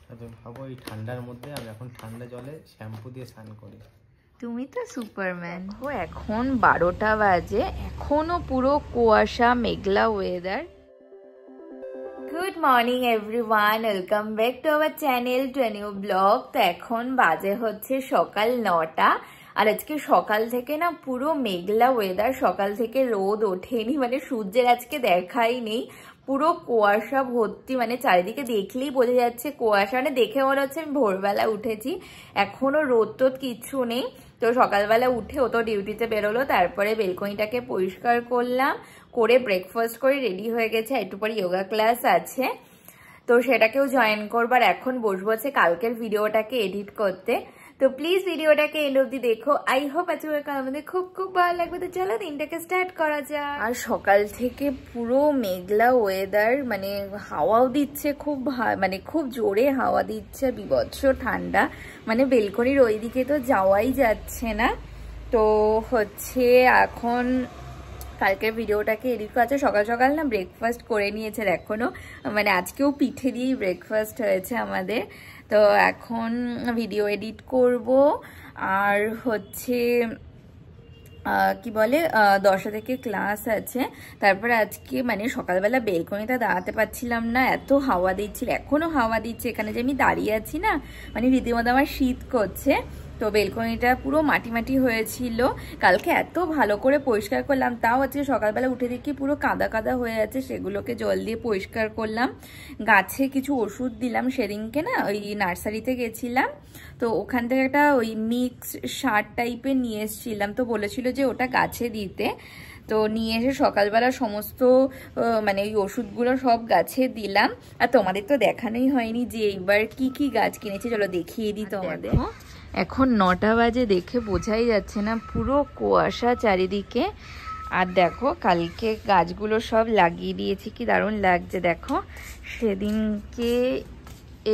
ভাবো এই ঠান্ডার মধ্যে আমি এখন ঠান্ডা জলে শ্যাম্পু দিয়ে স্নান করি। তুমি তো সুপারম্যান। ও এখন 12টা বাজে, এখনো পুরো কুয়াশা মেঘলা weather. Good morning everyone, welcome back to our channel to a new blog. তো এখন বাজে হচ্ছে সকাল 9টা, আর আজকে সকাল থেকে না পুরো মেঘলা ওয়েদার, সকাল থেকে রোদ ওঠেনি, মানে সূর্যের আজকে দেখাই নেই, পুরো কুয়াশা ভর্তি, মানে চারিদিকে দেখলেই বোঝা যাচ্ছে কুয়াশা, মানে দেখে মনে হচ্ছে আমি ভোরবেলা উঠেছি, এখনো রোদ টোদ কিচ্ছু নেই। তো সকালবেলা উঠে ও তো ডিউটিতে বেরোলো, তারপরে বেলকনিটাকে পরিষ্কার করলাম, করে ব্রেকফাস্ট করে রেডি হয়ে গেছে, একটু পরে যোগা ক্লাস আছে তো সেটাকেও জয়েন করবার। এখন বসবো হচ্ছে কালকের ভিডিওটাকে এডিট করতে, তো প্লিজ ভিডিওটাকে এন্ড অবধি দেখো। আই হোপ আজকে আমাদের খুব খুব ভালো লাগবে। তো চলো দিনটাকে স্টার্ট করা যায়। আর সকাল থেকে পুরো মেঘলা ওয়েদার, মানে হাওয়াও দিচ্ছে খুব, মানে খুব জোরে হাওয়া দিচ্ছে, বিভৎস ঠান্ডা, মানে বেলকনির ওইদিকে তো যাওয়াই যাচ্ছে না। তো হচ্ছে এখন কালকের ভিডিওটাকে এডিট করা আছে। সকাল সকাল না ব্রেকফাস্ট করে নিয়েছে এখনো, মানে আজকেও পিঠে দিয়েই ব্রেকফাস্ট হয়েছে আমাদের। তো এখন ভিডিও এডিট করব, আর হচ্ছে কি বলে 10টা থেকে ক্লাস আছে। তারপরে আজকে মানে সকালবেলা বেলকনিতে দাঁড়াতে পারছিলাম না, এত হাওয়া দিচ্ছিল, এখনো হাওয়া দিচ্ছে। এখানে যে আমি দাঁড়িয়ে আছি না, মানে রীতিমতো আমার শীত করছে। তো বেলকনিটা পুরো মাটি মাটি হয়েছিল, কালকে এত ভালো করে পরিষ্কার করলাম, তাও হচ্ছে সকালবেলা উঠে দেখি পুরো কাদা কাদা হয়ে আছে, সেগুলোকে জল দিয়ে পরিষ্কার করলাম। গাছে কিছু ওষুধ দিলাম, সেদিনকে না ওই নার্সারিতে গেছিলাম, তো ওখান থেকে একটা ওই মিক্স সার টাইপের নিয়ে এসেছিলাম, তো বলেছিল যে ওটা গাছে দিতে। তো নিয়ে এসে সকালবেলা সমস্ত মানে ওই ওষুধগুলো সব গাছে দিলাম। আর তোমাদের তো দেখানোই হয়নি যে এইবার কি কি গাছ কিনেছি, চলো দেখিয়ে দিই তোমাদের। এখন 9টা বাজে, দেখে বোঝাই যাচ্ছে না, পুরো কুয়াশা চারিদিকে। আর দেখো কালকে গাছগুলো সব লাগিয়ে দিয়েছি, কি দারুণ লাগছে দেখো। সেদিনকে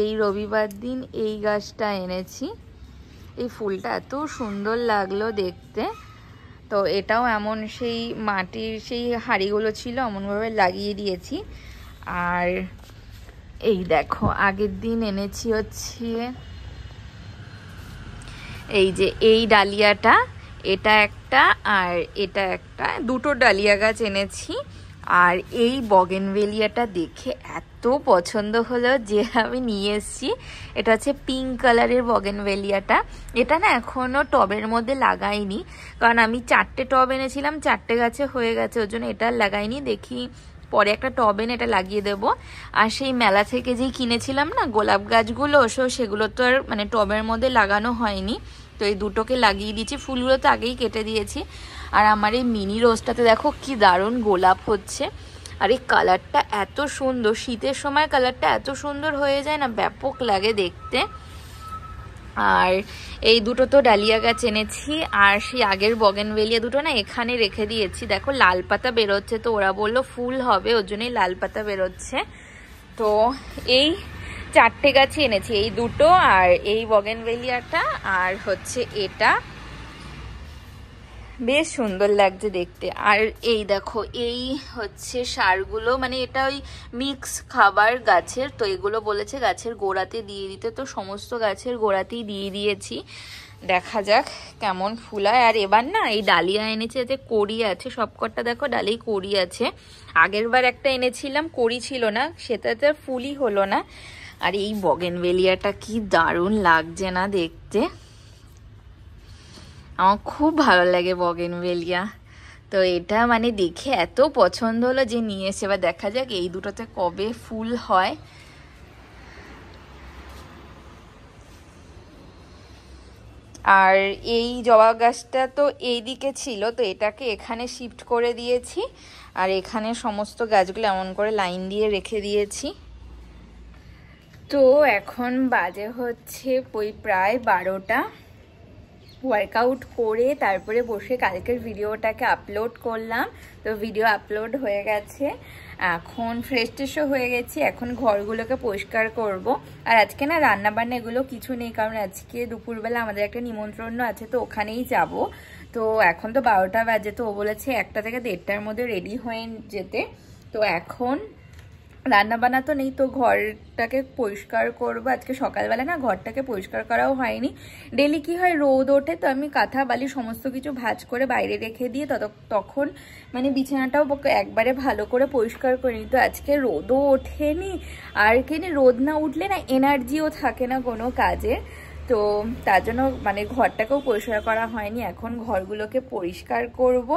এই রবিবার দিন এই গাছটা এনেছি, এই ফুলটা এত সুন্দর লাগলো দেখতে। তো এটাও এমন সেই মাটির সেই হাঁড়িগুলো ছিল, এমনভাবে লাগিয়ে দিয়েছি। আর এই দেখো আগের দিন এনেছি হচ্ছে এই যে এই ডালিয়াটা, এটা একটা আর এটা একটা, দুটো ডালিয়া গাছ এনেছি। আর এই বগেনভেলিয়াটা দেখে এত পছন্দ হলো যে আমি নিয়ে এসেছি। এটা হচ্ছে পিঙ্ক কালারের বগেনভেলিয়াটা। এটা না এখনো টবের মধ্যে লাগাইনি, কারণ আমি 4টে টব এনেছিলাম, 4টে গাছে হয়ে গেছে, ওর জন্য এটা লাগাইনি। দেখি পরে একটা টব এনে এটা লাগিয়ে দেবো। আর সেই মেলা থেকে যেই কিনেছিলাম না গোলাপ গাছগুলো, সেগুলো তো আর মানে টবের মধ্যে লাগানো হয়নি, তো এই দুটোকে লাগিয়ে দিয়েছি। ফুলগুলো তো আগেই কেটে দিয়েছি। আর আমার এই মিনি রোজটাতে দেখো কি দারুণ গোলাপ হচ্ছে, আর এই কালারটা এত সুন্দর, শীতের সময় কালারটা এত সুন্দর হয়ে যায় না, ব্যাপক লাগে দেখতে। আর এই দুটো তো ডালিয়া গাছ এনেছি, আর সেই আগের বগেনভেলিয়া দুটো না এখানে রেখে দিয়েছি। দেখো লাল পাতা বেরোচ্ছে, তো ওরা বললো ফুল হবে, ওর জন্যই লাল পাতা বেরোচ্ছে। তো এই 4টে গাছই এনেছি, এই দুটো আর এই বগেনভেলিয়াটা আর হচ্ছে এটা, বেশ সুন্দর লাগছে দেখতে। আর এই দেখো এই হচ্ছে সারগুলো, মানে এটা ওই মিক্স খাবার গাছের, তো এগুলো বলেছে গাছের গোড়াতে দিয়ে দিতে, তো সমস্ত গাছের গোড়াতেই দিয়ে দিয়েছি। দেখা যাক কেমন ফুল হয়। আর এবার না এই ডালিয়া এনেছে, এতে কড়ি আছে সবকটা, দেখো ডালেই কড়ি আছে। আগের বার একটা এনেছিলাম কড়ি ছিল না, সেটাতে ফুলই হলো না। আর এই বগেনভেলিয়াটা কি দারুণ লাগছে না দেখতে, আমার খুব ভালো লাগে বগেনভেলিয়া। তো এটা মানে দেখে এত পছন্দ হলো যে নিয়ে এসে, এবার দেখা যাক এই দুটোতে কবে ফুল হয়। আর এই জবা গাছটা তো এইদিকে ছিল, তো এটাকে এখানে শিফট করে দিয়েছি, আর এখানে সমস্ত গাছগুলো এমন করে লাইন দিয়ে রেখে দিয়েছি। তো এখন বাজে হচ্ছে ওই প্রায় 12টা। ওয়ার্কআউট করে তারপরে বসে কালকের ভিডিওটাকে আপলোড করলাম, তো ভিডিও আপলোড হয়ে গেছে। এখন ফ্রেশ ট্রেশও হয়ে গেছি, এখন ঘরগুলোকে পরিষ্কার করব। আর আজকে না রান্না বান্না এগুলো কিছু নেই, কারণ আজকে দুপুরবেলা আমাদের একটা নিমন্ত্রণ আছে, তো ওখানেই যাব। তো এখন তো 12টা বাজে, তো ও বলেছে 1টা থেকে 1:30টার মধ্যে রেডি হয়ে যেতে। তো এখন রান্না বান্না তো নেই, তো ঘরটাকে পরিষ্কার করবো। আজকে সকালবেলা না ঘরটাকে পরিষ্কার করাও হয়নি। ডেলি কি হয়, রোদ ওঠে তো আমি কাঁথা বালি সমস্ত কিছু ভাঁজ করে বাইরে রেখে দিয়ে তখন মানে বিছানাটাও একবারে ভালো করে পরিষ্কার করে নিই। তো আজকে রোদও ওঠেনি, আর কেন রোদ না উঠলে না এনার্জিও থাকে না কোনো কাজে, তো তার জন্য মানে ঘরটাকেও পরিষ্কার করা হয়নি। এখন ঘরগুলোকে পরিষ্কার করব,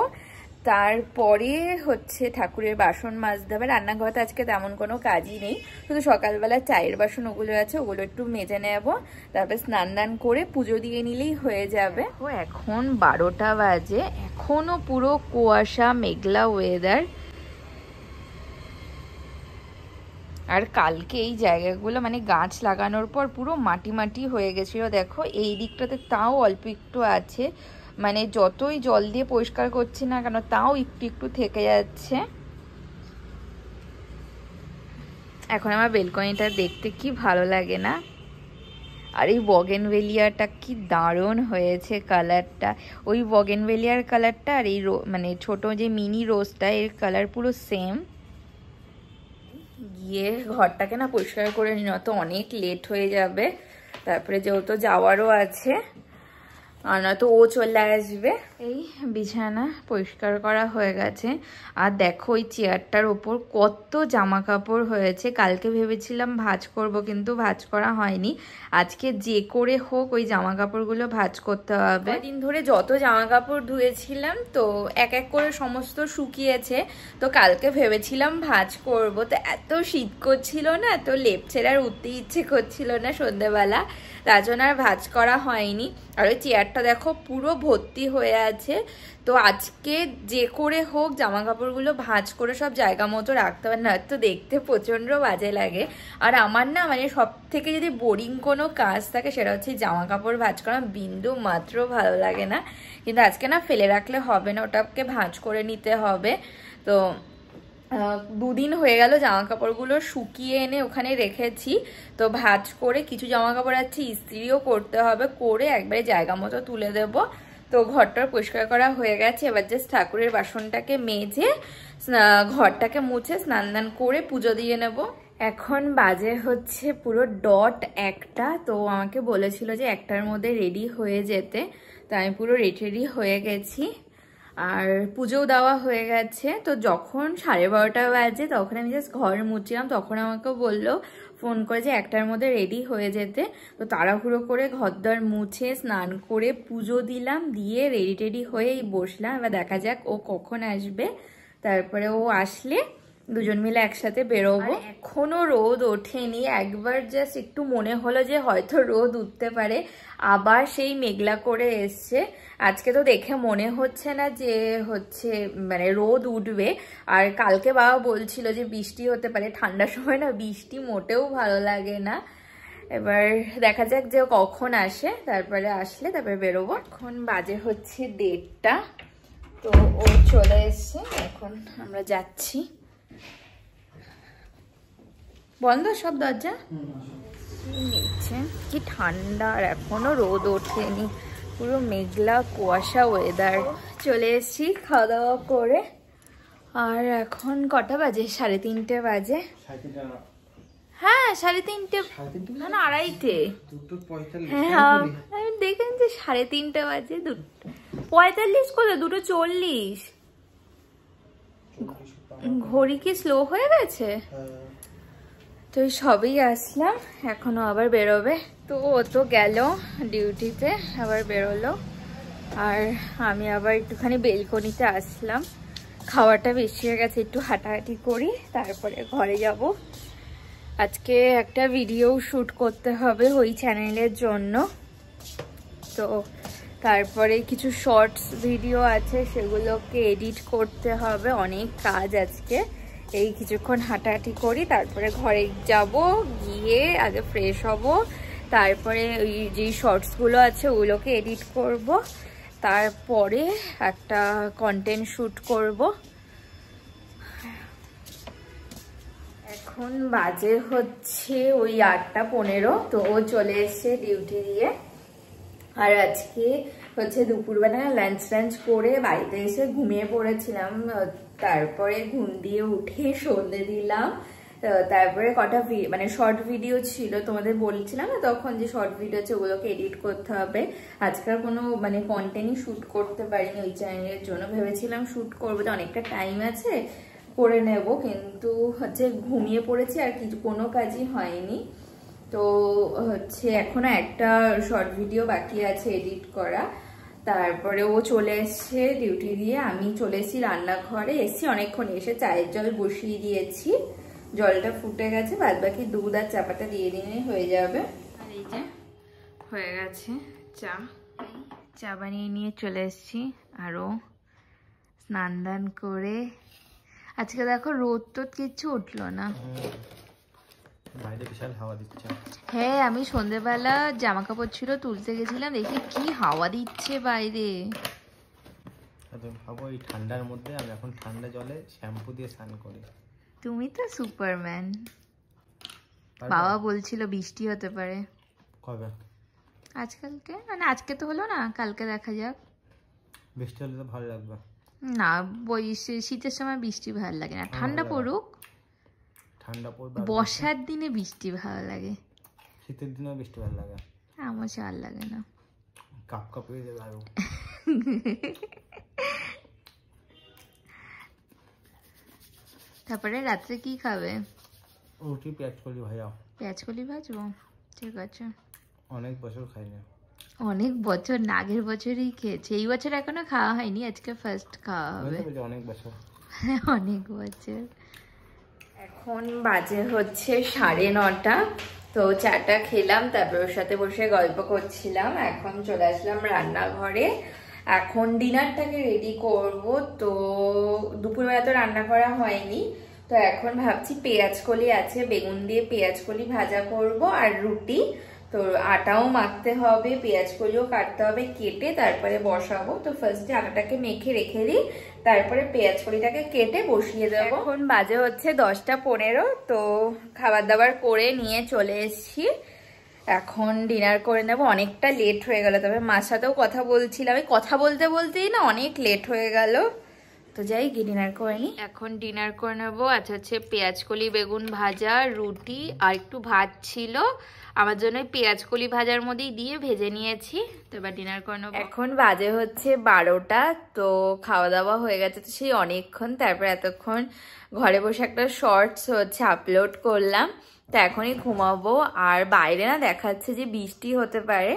তারপরে হচ্ছে ঠাকুরের বাসন মাজতে হবে। রান্নাঘরতে আজকে তেমন কোনো কাজই নেই, শুধু সকালবেলা চায়ের বাসন ওগুলো আছে, ওগুলো একটু মেজে নেব, তারপর স্নান দান করে পুজো দিয়ে নিলেই হয়ে যাবে। ও এখন 12টা বাজে, এখনো পুরো কুয়াশা মেঘলা ওয়েদার। আর কালকে এই জায়গাগুলো মানে গাছ লাগানোর পর পুরো মাটি মাটি হয়ে গেছিল। দেখো এই দিকটাতে তাও অল্প একটু আছে, মানে যতই জল দিয়ে পরিষ্কার করছি না কেন তাও একটু একটু থেকে যাচ্ছে। এখন আমার বেলকনিটা দেখতে কি ভালো লাগে না? আর এই বগেনভেলিয়াটা কি দারুণ হয়েছে কালারটা, ওই বগেনভেলিয়ার কালারটা আর এই মানে ছোট যে মিনি রোজটা এর কালার পুরো সেম। গিয়ে ঘরটাকে না পরিষ্কার করে নিন, তো অনেক লেট হয়ে যাবে, তারপরে যেহেতু যাওয়ারও আছে আর নয়তো ও চলে আসবে। এই বিছানা পরিষ্কার করা হয়ে গেছে, আর দেখো ওই চেয়ারটার ওপর কত জামা কাপড় হয়েছে। কালকে ভেবেছিলাম ভাঁজ করব, কিন্তু ভাঁজ করা হয়নি। আজকে যে করে হোক ওই জামা কাপড়গুলো ভাঁজ করতে হবে। দিন ধরে যত জামা কাপড় ধুয়েছিলাম তো এক এক করে সমস্ত শুকিয়েছে, তো কালকে ভেবেছিলাম ভাঁজ করব। তো এত শীত করছিল না, তো লেপ ছেড়ে আর উঠতে ইচ্ছে করছিল না সন্ধ্যেবেলা, তার জন্য আর ভাঁজ করা হয়নি। আর ওই চেয়ারটা দেখো পুরো ভর্তি হয়ে আছে, তো আজকে যে করে হোক জামা কাপড়গুলো ভাঁজ করে সব জায়গা মতো রাখতে হবে, না তো দেখতে প্রচণ্ড বাজে লাগে। আর আমার না মানে সব থেকে যদি বোরিং কোনো কাজ থাকে সেটা হচ্ছে জামা কাপড় ভাঁজ করা, বিন্দু মাত্র ভালো লাগে না। কিন্তু আজকে না ফেলে রাখলে হবে না, ওটাকে ভাঁজ করে নিতে হবে। তো দুদিন হয়ে গেল জামা কাপড়গুলো শুকিয়ে এনে ওখানে রেখেছি, তো ভাঁজ করে কিছু জামা কাপড় আছে ইস্ত্রিও করতে হবে, করে একবারে জায়গা মতো তুলে দেব। তো ঘরটা পরিষ্কার করা হয়ে গেছে, এবার জাস্ট ঠাকুরের বাসনটাকে মেজে ঘরটাকে মুছে স্নান দান করে পুজো দিয়ে নেব। এখন বাজে হচ্ছে পুরো ডট 1টা, তো আমাকে বলেছিল যে 1টার মধ্যে রেডি হয়ে যেতে, তো আমি পুরো রেডি হয়ে গেছি আর পুজোও দেওয়া হয়ে গেছে। তো যখন 12:30 বাজে তখন আমি জাস্ট ঘর মুছছিলাম, তখন আমাকে বললো ফোন করে যে 1টার মধ্যে রেডি হয়ে যেতে। তো তাড়াহুড়ো করে ঘরদর মুছে স্নান করে পুজো দিলাম, দিয়ে রেডি হয়েই বসলাম। এবার দেখা যাক ও কখন আসবে, তারপরে ও আসলে দুজন মিলে একসাথে বেরোবো। এখনো রোদ ওঠেনি, একবার জাস্ট একটু মনে হলো যে হয়তো রোদ উঠতে পারে, আবার সেই মেঘলা করে এসছে। আজকে তো দেখে মনে হচ্ছে না যে হচ্ছে মানে রোদ উঠবে। আর কালকে বাবা বলছিল যে বৃষ্টি হতে পারে, ঠান্ডার সময় না বৃষ্টি মোটেও ভালো লাগে না। এবার দেখা যাক যে কখন আসে, তারপরে আসলে তারপরে বেরোবো। এখন বাজে হচ্ছে 1:30, তো ও চলে এসছে, এখন আমরা যাচ্ছি। বন্ধ সব দরজা। নিচে কি ঠান্ডা, আর এখনো রোদ ওঠেনি, পুরো মেঘলা কুয়াশা ওয়েদার। চলে এসেছি খাওয়া দাওয়া করে, আর এখন কটা বাজে? 3:30 বাজে। হ্যাঁ 3:30, না না 2:30। হ্যাঁ আমি দেখেন যে 3:30 বাজে, 2:45 করে 2:40। ঘড়ি কি স্লো হয়ে গেছে? তো সবই আসলাম, এখনো আবার বেরোবে। তো ও তো গেল ডিউটিতে, আবার বেরোলো, আর আমি আবার একটুখানি বেলকনিতে আসলাম। খাওয়াটা বেশি হয়ে গেছে, একটু হাঁটাহাঁটি করি, তারপরে ঘরে যাব। আজকে একটা ভিডিও শ্যুট করতে হবে ওই চ্যানেলের জন্য, তো তারপরে কিছু শর্টস ভিডিও আছে সেগুলোকে এডিট করতে হবে, অনেক কাজ আজকে। এই কিছুক্ষণ হাঁটাহাঁটি করি, তারপরে ঘরে যাব, গিয়ে আগে ফ্রেশ হব, তারপরে ওই যে শর্টসগুলো আছে ওগুলোকে এডিট করব, তারপরে একটা কন্টেন্ট শ্যুট করব। এখন বাজে হচ্ছে ওই 8:15, তো ও চলে এসছে ডিউটি দিয়ে। আর আজকে হচ্ছে দুপুরবেলা লাঞ্চ করে বাড়িতে এসে ঘুমিয়ে পড়েছিলাম, তারপরে ঘুম দিয়ে উঠে সন্ধে দিলাম, তারপরে কটা মানে শর্ট ভিডিও ছিল, তোমাদের বলছিলাম না তখন যে শর্ট ভিডিও আছে ওগুলোকে এডিট করতে হবে। আজকাল কোনো মানে কন্টেন্টই শ্যুট করতে পারিনি ওই চ্যানেলের জন্য, ভেবেছিলাম শ্যুট করবো, তো অনেকটা টাইম আছে করে নেব, কিন্তু হচ্ছে ঘুমিয়ে পড়েছি আর কিছু কোনো কাজই হয়নি। তো হচ্ছে এখনো একটা শর্ট ভিডিও বাকি আছে এডিট করা। তারপরে ও চলে এসছে ডিউটি দিয়ে, আমি চলে এসেছি রান্নাঘরে, এসছি অনেকক্ষণ, এসে চায়ের জল বসিয়ে দিয়েছি, জলটা ফুটে গেছে, বাদ বাকি দুধ আর চাপাটা দিয়ে দিলেই হয়ে যাবে। আর এই যে হয়ে গেছে চা বানিয়ে নিয়ে চলে এসছি, আরও স্নান দান করে। আজকে দেখো রোদ তো কিছু উঠলো না, বাইরে বিশাল হাওয়া দিচ্ছে। হ্যাঁ আমি সন্ধ্যেবেলা জামা কাপড় ছিল তুলতে গেছিলাম, দেখি কি হাওয়া দিচ্ছে বাইরে। ভাবো এই ঠান্ডার মধ্যে আমি এখন ঠান্ডা জলে শ্যাম্পু দিয়ে স্নান করি। তুমি তো সুপারম্যান। বাবা বলছিল বৃষ্টি হতে পারে কবে, আজকালকে, মানে আজকে তো হলো না, কালকে দেখা যাক। বৃষ্টি হলে তো ভালো লাগবে না, শীতের সময় বৃষ্টি ভালো লাগে না, ঠান্ডা পড়ুক, ঠান্ডা পড়বে। বর্ষার দিনে বৃষ্টি ভালো লাগে, শীতের দিনেও বৃষ্টি ভালো লাগে, আমার সে ভালো লাগে না, কাপ কাপ হয়ে যাবে আরো। তারপরে রাত্রে কি খাবে? রুটি পেঁয়াজ কলি ভাজা। পেঁয়াজ কলি ভাজবো, ঠিক আছে। অনেক বছর খাইনি। অনেক বছর না, আগের বছরই খেয়েছি, এই বছর এখনো খাওয়া হয়নি, আজকে ফার্স্ট খাওয়া হবে। অনেক বছর, অনেক বছর। এখন বাজে হচ্ছে 9:30, তো চাটা খেলাম, তারপর ওর সাথে বসে গল্প করছিলাম। এখন চলে আসলাম রান্নাঘরে, এখন ডিনারটাকে রেডি করব। তো দুপুরবেলা তো রান্না করা হয়নি, তো এখন ভাবছি পেঁয়াজ কলি আছে, বেগুন দিয়ে পেঁয়াজ কলি ভাজা করব আর রুটি। তো আটাও মাখতে হবে, পেঁয়াজ কলিও কাটতে হবে, কেটে তারপরে বসাবো। তো ফার্স্টে আটাটাকে মেখে রেখে দিই, তারপরে পেঁয়াজ কলিটাকে কেটে বসিয়ে দেবো। এখন বাজে হচ্ছে 10:15, তো খাবার দাবার করে নিয়ে চলে এসেছি, এখন ডিনার করে নেবো। অনেকটা লেট হয়ে গেল, তবে মার সাথেও কথা বলছিলাম, আমি কথা বলতে বলতেই না অনেক লেট হয়ে গেল। তো যাই গিয়ে ডিনার করে নিই। এখন ডিনার করে নেবো। আচ্ছা হচ্ছে পেঁয়াজ কলি বেগুন ভাজা, রুটি আর একটু ভাত ছিল আমার জন্য, পেঁয়াজ কলি ভাজার মধ্যেই দিয়ে ভেজে নিয়েছি। তো এবার ডিনার করে নেবো। এখন বাজে হচ্ছে 12টা, তো খাওয়া দাওয়া হয়ে গেছে তো সেই অনেকক্ষণ, তারপর এতক্ষণ ঘরে বসে একটা শর্টস হচ্ছে আপলোড করলাম, তো এখনই ঘুমাবো। আর বাইরে না দেখাচ্ছে যে বৃষ্টি হতে পারে,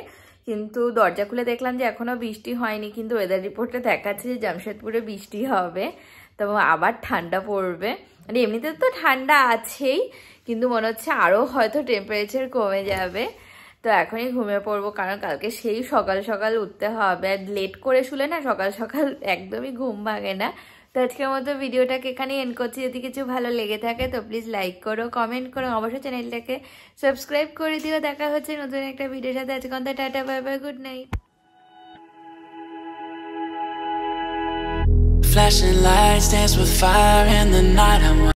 কিন্তু দরজা খুলে দেখলাম যে এখনো বৃষ্টি হয়নি, কিন্তু ওয়েদার রিপোর্টে দেখাচ্ছে যে জামশেদপুরে বৃষ্টি হবে, তো আবার ঠান্ডা পড়বে। মানে এমনিতে তো ঠান্ডা আছেই, কিন্তু মনে হচ্ছে আরও হয়তো টেম্পারেচার কমে যাবে। তো এখনই ঘুমিয়ে পড়বো, কারণ কালকে সেই সকাল সকাল উঠতে হবে, আর লেট করে শুলে না সকাল সকাল একদমই ঘুম ভাঙে না। তো আজকের মতো ভিডিওটাকে এখানে এন্ড করছি। যদি কিছু ভালো লেগে থাকে তো প্লিজ লাইক করো, কমেন্ট করো, অবশ্যই চ্যানেলটাকে সাবস্ক্রাইব করে দিও। দেখা হচ্ছে নতুন একটা ভিডিওর সাথে। আজকে tata, bye bye, good night. Flashing lights dance with fire in the night.